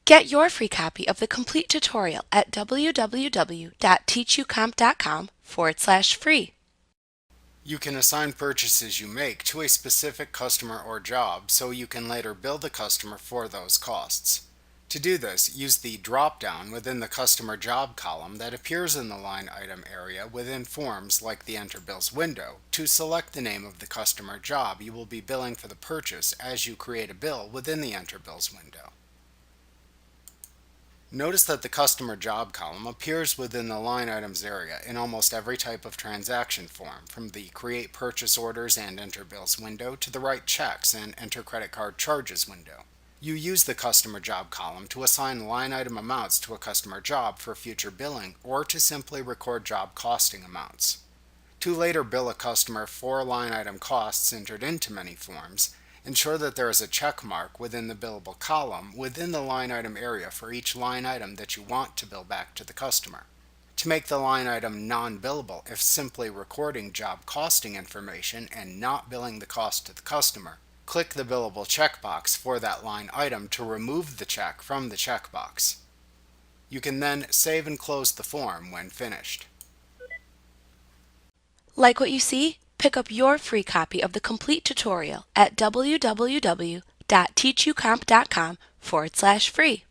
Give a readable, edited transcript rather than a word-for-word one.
Get your free copy of the complete tutorial at www.teachucomp.com/free. You can assign purchases you make to a specific customer or job so you can later bill the customer for those costs. To do this, use the drop-down within the Customer Job column that appears in the line item area within forms like the Enter Bills window to select the name of the customer job you will be billing for the purchase as you create a bill within the Enter Bills window. Notice that the Customer Job column appears within the Line Items area in almost every type of transaction form, from the Create Purchase Orders and Enter Bills window to the Write Checks and Enter Credit Card Charges window. You use the Customer Job column to assign line item amounts to a customer job for future billing or to simply record job costing amounts. To later bill a customer for line item costs entered into many forms, ensure that there is a check mark within the billable column within the line item area for each line item that you want to bill back to the customer. To make the line item non-billable if simply recording job costing information and not billing the cost to the customer, click the billable checkbox for that line item to remove the check from the checkbox. You can then save and close the form when finished. Like what you see? Pick up your free copy of the complete tutorial at www.teachucomp.com/free.